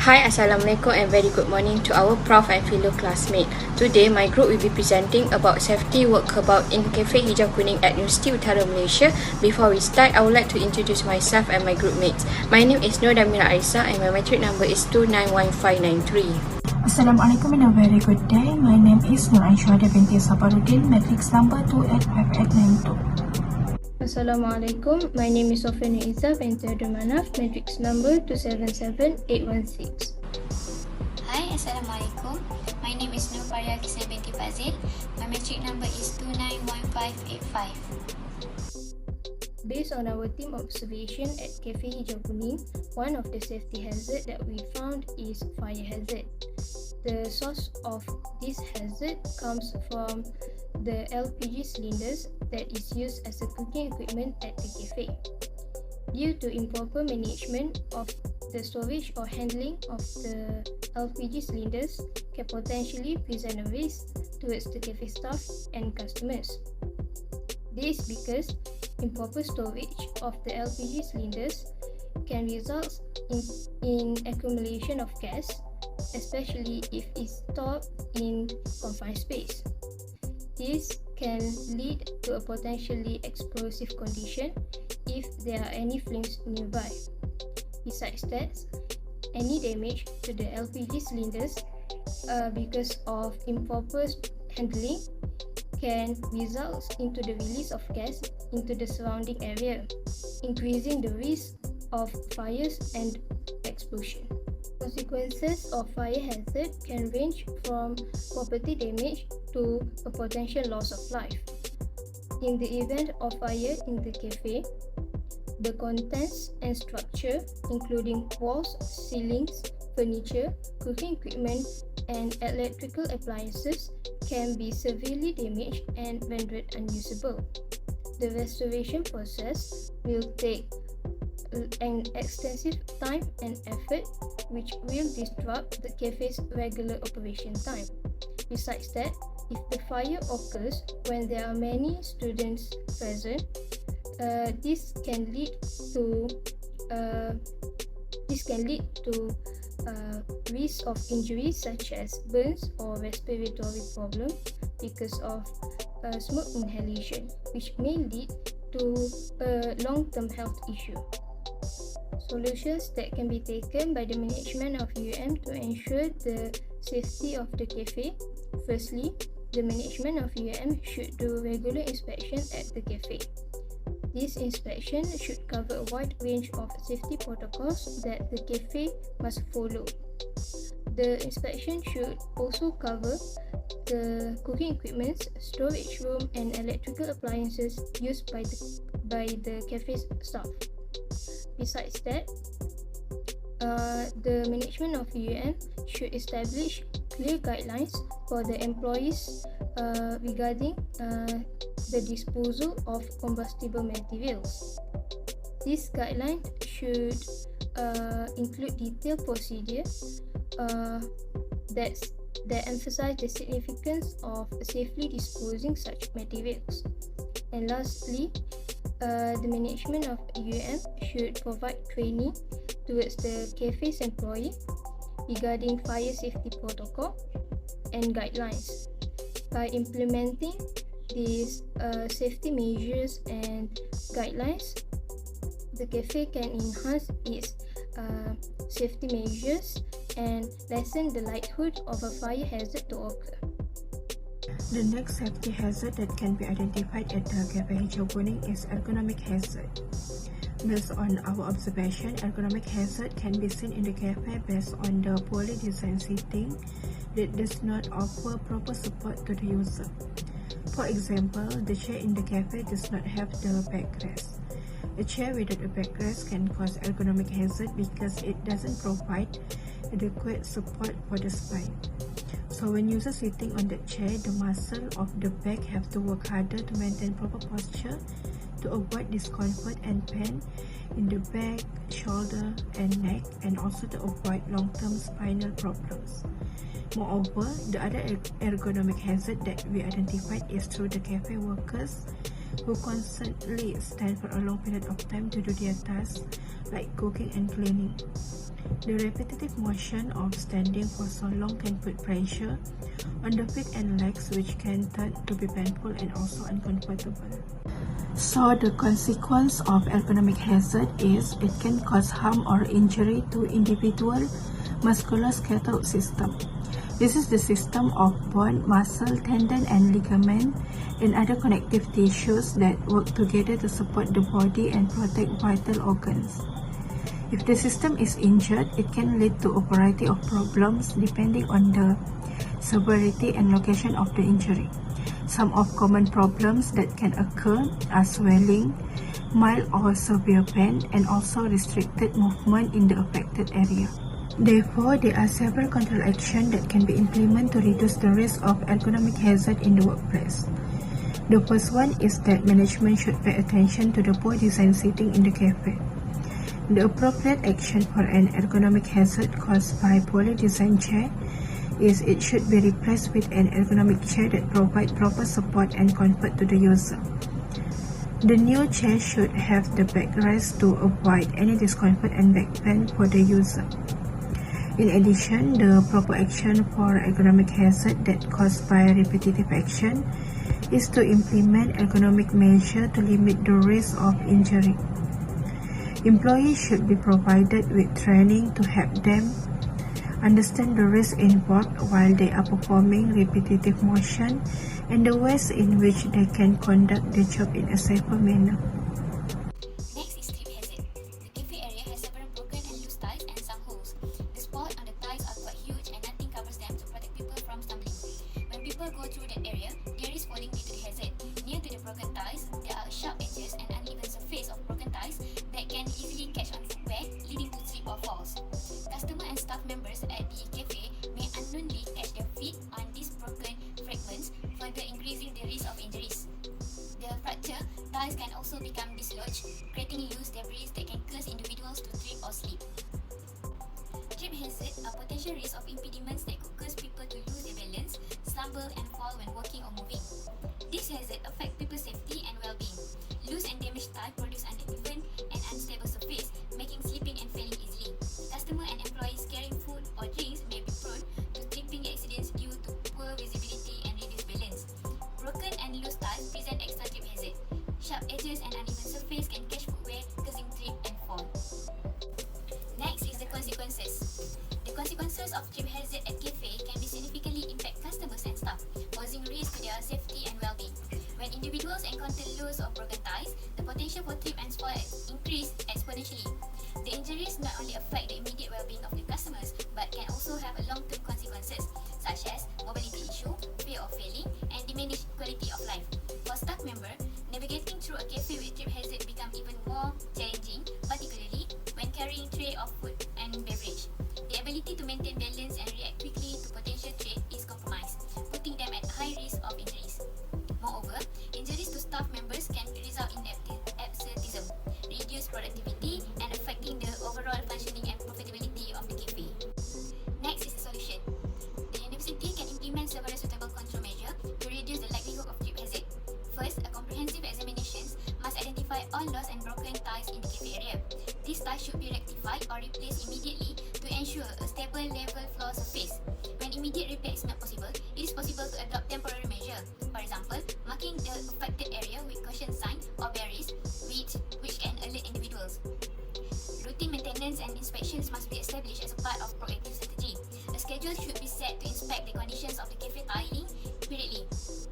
Hi, Assalamualaikum and very good morning to our Prof and fellow classmates. Today, my group will be presenting about safety walkabout in Cafe Hijau Kuning at Universiti Utara Malaysia. Before we start, I would like to introduce myself and my group mates. My name is Dhamira Arissa and my matric number is 291593. Assalamualaikum and a very good day. My name is ZURAIDA binti SAPARUDDIN, matrix number 285892. Assalamualaikum. My name is SOFIYA binti MANAFF, matrix number 277816. Hi, Assalamualaikum. My name is FARIHAH binti FADZIL. My matric number is 291585. Based on our team observation at Cafe Hijau Kuning, one of the safety hazard that we found is fire hazard. The source of this hazard comes from the LPG cylinders that is used as a cooking equipment at the cafe. Due to improper management of the storage or handling of the LPG cylinders can potentially present a risk towards the cafe staff and customers. This because improper storage of the LPG cylinders can result in accumulation of gas, especially if it's stored in confined space. This can lead to a potentially explosive condition if there are any flames nearby. Besides that, any damage to the LPG cylinders because of improper handling can result into the release of gas into the surrounding area, increasing the risk of fires and explosion. Consequences of fire hazard can range from property damage to a potential loss of life. In the event of fire in the cafe, the contents and structure, including walls, ceilings, furniture, cooking equipment, and electrical appliances, can be severely damaged and rendered unusable. The restoration process will take an extensive time and effort, which will disrupt the cafe's regular operation time. Besides that, if the fire occurs when there are many students present, this can lead to risk of injuries such as burns or respiratory problems because of smoke inhalation, which may lead to a long-term health issue. Solutions that can be taken by the management of UM to ensure the safety of the cafe. Firstly, the management of UM should do regular inspection at the cafe. This inspection should cover a wide range of safety protocols that the cafe must follow. The inspection should also cover the cooking equipment, storage room, and electrical appliances used by the cafe's staff. Besides that, the management of UM should establish clear guidelines for the employees regarding the disposal of combustible materials. This guideline should include detailed procedures that emphasize the significance of safely disposing such materials. And lastly, the management of UM should provide training towards the cafe's employee regarding fire safety protocol and guidelines. By implementing these safety measures and guidelines, the cafe can enhance its safety measures and lessen the likelihood of a fire hazard to occur. The next safety hazard that can be identified at the Cafe Hijau Kuning is ergonomic hazard. Based on our observation, ergonomic hazard can be seen in the cafe based on the poorly designed seating that does not offer proper support to the user. For example, the chair in the cafe does not have the backrest. A chair without a backrest can cause ergonomic hazard because it doesn't provide adequate support for the spine. So when users sitting on the chair, the muscle of the back have to work harder to maintain proper posture to avoid discomfort and pain in the back, shoulder and neck, and also to avoid long-term spinal problems. Moreover, the other ergonomic hazard that we identified is through the cafe workers who constantly stand for a long period of time to do their tasks like cooking and cleaning. The repetitive motion of standing for so long can put pressure on the feet and legs, which can turn to be painful and also uncomfortable. So the consequence of ergonomic hazard is it can cause harm or injury to individual musculoskeletal system. This is the system of bone, muscle, tendon and ligament and other connective tissues that work together to support the body and protect vital organs. If the system is injured, it can lead to a variety of problems depending on the severity and location of the injury. Some of common problems that can occur are swelling, mild or severe pain, and also restricted movement in the affected area. Therefore, there are several control actions that can be implemented to reduce the risk of ergonomic hazard in the workplace. The first one is that management should pay attention to the poor design seating in the cafe. The appropriate action for an ergonomic hazard caused by poorly designed chair is it should be replaced with an ergonomic chair that provides proper support and comfort to the user. The new chair should have the backrest to avoid any discomfort and back pain for the user. In addition, the proper action for ergonomic hazard that caused by repetitive action is to implement ergonomic measures to limit the risk of injury. Employees should be provided with training to help them understand the risks involved while they are performing repetitive motion and the ways in which they can conduct the job in a safer manner. Next is trip hazard. The cafe area has several broken and loose tiles and some holes. The spots on the tiles are quite huge and nothing covers them to protect people from stumbling. When people go through that area, there is falling due to the hazard. Near to the broken tiles, there are sharp edges and uneven surface of broken tiles that can easily catch on footwear, leading to slip or falls. Customer and staff members at the cafe may unknowingly catch their feet on these broken fragments, further increasing the risk of injuries. The fractured tiles can also become dislodged, creating loose debris that can cause individuals to trip or slip. Trip hazards are potential risks of impediments that could cause people to lose their balance, stumble and fall when walking or moving. These hazards affect people's safety and well-being. Loose and damaged tiles produce uneven and unstable surface, making slipping and falling easily. Customers and employees carrying food or drinks may be prone to tripping accidents due to poor visibility and reduced balance. Broken and loose tiles present extra trip hazard. Sharp edges and uneven surface can catch footwear, causing trip and fall. Next is the consequences. The consequences of trip hazard at cafe can be significantly impact customers and staff, posing risk to their safety and well-being. When individuals encounter loose or broken tiles, the potential for trip and fall increase exponentially. The injuries not only affect the immediate well-being of the customers, but can also have a long-term consequences, such as mobility issue, fear of failing, and diminished quality of life. For staff member, navigating through a cafe with trip hazard become even more challenging, particularly when carrying tray of food and beverage. The ability to maintain balance and react quickly to potential threat is compromised, putting them at high risk of injuries. Moreover, injuries to staff members can result in absenteeism, reduced productivity, and affecting the overall functioning and profitability of the cafe. Next is the solution. The university can implement several suitable control measures to reduce the likelihood of trip hazard. First, a comprehensive examination must identify all lost and broken tiles in the cafe area. These tiles should be rectified or replaced immediately to ensure a stable level floor surface. When immediate repair is not possible, it is possible to adopt temporary measures. For example, marking the affected area with caution sign or barriers, which can alert individuals. Routine maintenance and inspections must be established as a part of proactive strategy. A schedule should be set to inspect the conditions of the cafe tiling periodically.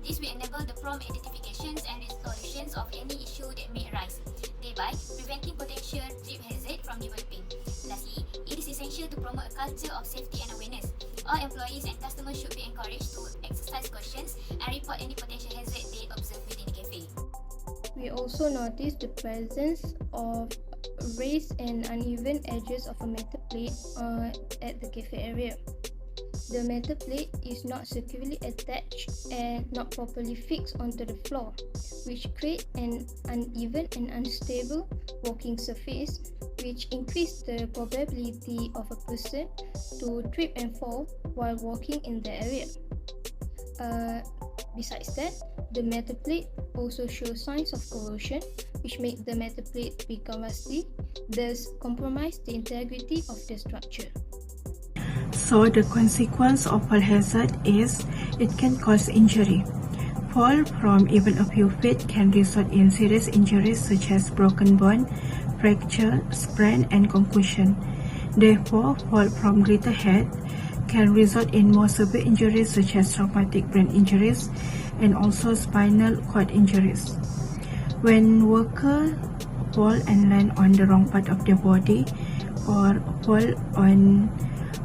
This will enable the prompt identifications and resolutions of any issue that may arise, thereby preventing potential trip hazard from developing. Lastly, it is essential to promote a culture of safety and awareness. All employees and customers should be encouraged to exercise caution and report any potential hazard they observe within the cafe. We also noticed the presence of raised and uneven edges of a metal plate at the cafe area. The metal plate is not securely attached and not properly fixed onto the floor, which creates an uneven and unstable walking surface, which increases the probability of a person to trip and fall while walking in the area. Besides that, The metal plate also shows signs of corrosion, which make the metal plate become rusty, thus compromise the integrity of the structure. So the consequence of fall hazard is it can cause injury. Fall from even a few feet can result in serious injuries such as broken bone, fracture, sprain, and concussion. Therefore, fall from greater height can result in more severe injuries such as traumatic brain injuries and also spinal cord injuries. When workers fall and land on the wrong part of their body or fall on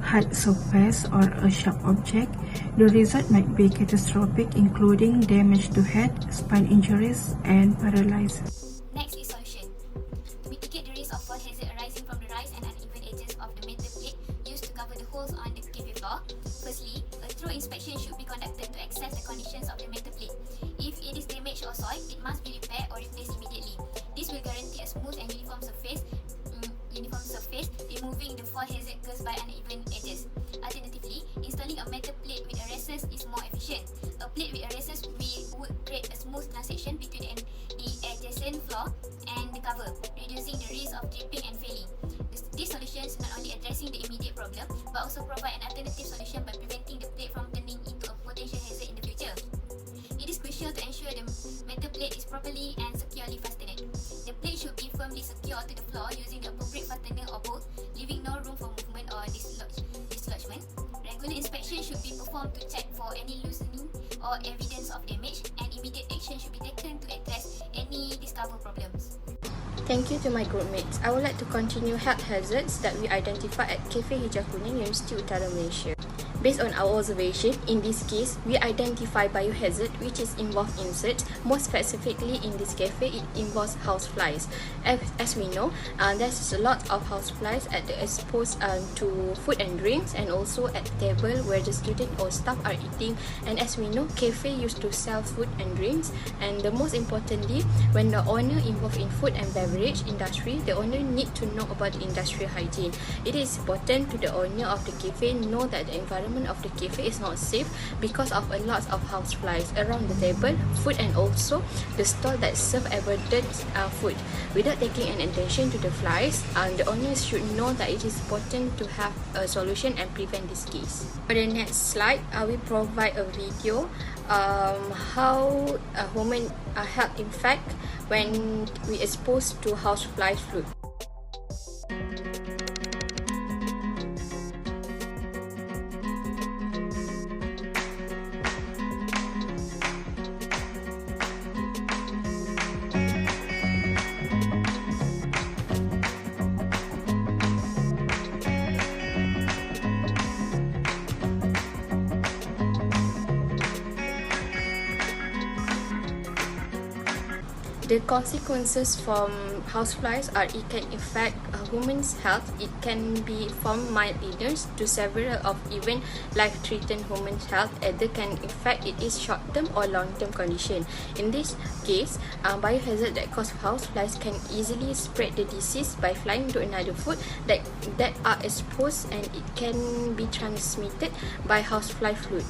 hard surface or a sharp object, the result might be catastrophic, including damage to head, spine injuries, and paralysis. Next is solution. To mitigate the risk of fall hazard arising from the rise and uneven edges of the metal plate used to cover the holes on the cafe floor, firstly, a thorough inspection should be conducted to assess the conditions of the metal plate. If it is damaged or soiled, it must be repaired or replaced immediately. This will guarantee a smooth and uniform surface, removing the fall hazard caused by uneven edges. Alternatively, installing a metal plate with arresters is more efficient. A plate with arresters would create a smooth transition between the adjacent floor and the cover, reducing the risk of dripping and failing. These solutions not only addressing the immediate problem, but also provide an alternative solution by preventing the plate from turning into a potential hazard in the future. It is crucial to ensure the metal plate is properly and securely fastened. The plate should be firmly secured to the floor using the appropriate fastener or bolt, leaving no room for movement or dislodgement. Regular inspection should be performed to check for any loosening or evidence of damage, and immediate action should be taken to address any discovered problems. Thank you to my groupmates. I would like to continue health hazards that we identified at Cafe Hijau Kuning, University Utara Malaysia. Based on our observation, in this case, we identify biohazard which is involved insects. More specifically, in this cafe, it involves houseflies. As we know, there's a lot of houseflies at the exposed to food and drinks, and also at the table where the student or staff are eating. And as we know, cafe used to sell food and drinks. And the most importantly, when the owner involved in food and beverage industry, the owner need to know about the industrial hygiene. It is important to the owner of the cafe know that the environment of the cafe is not safe because of a lot of houseflies around the table, food, and also the stall that serve abundant food. Without taking an attention to the flies, the owners should know that it is important to have a solution and prevent this case. For the next slide, we provide a video how a woman health infect when we exposed to housefly flu. The consequences from houseflies are it can affect a woman's health. It can be from mild illness to several of even life-threatening women's health. Either can affect it is short-term or long-term condition. In this case, biohazard that cause houseflies can easily spread the disease by flying to another food that are exposed, and it can be transmitted by housefly flu.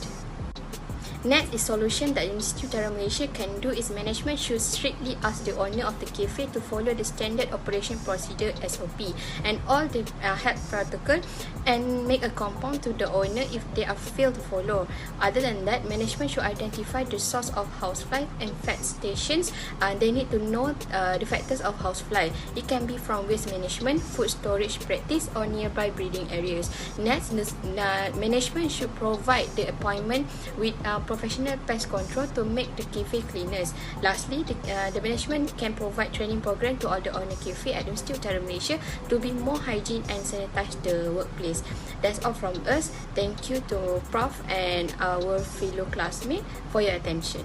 Next is solution that University Utara Malaysia can do is management should strictly ask the owner of the cafe to follow the standard operation procedure SOP and all the health protocol, and make a complaint to the owner if they are failed to follow. Other than that, management should identify the source of housefly infestations. They need to know the factors of housefly. It can be from waste management, food storage practice, or nearby breeding areas. Next, management should provide the appointment with professional pest control to make the cafe cleaners. Lastly, the management can provide training program to all the owner cafe at University Utara Malaysia to be more hygiene and sanitize the workplace. That's all from us. Thank you to Prof and our fellow classmates for your attention.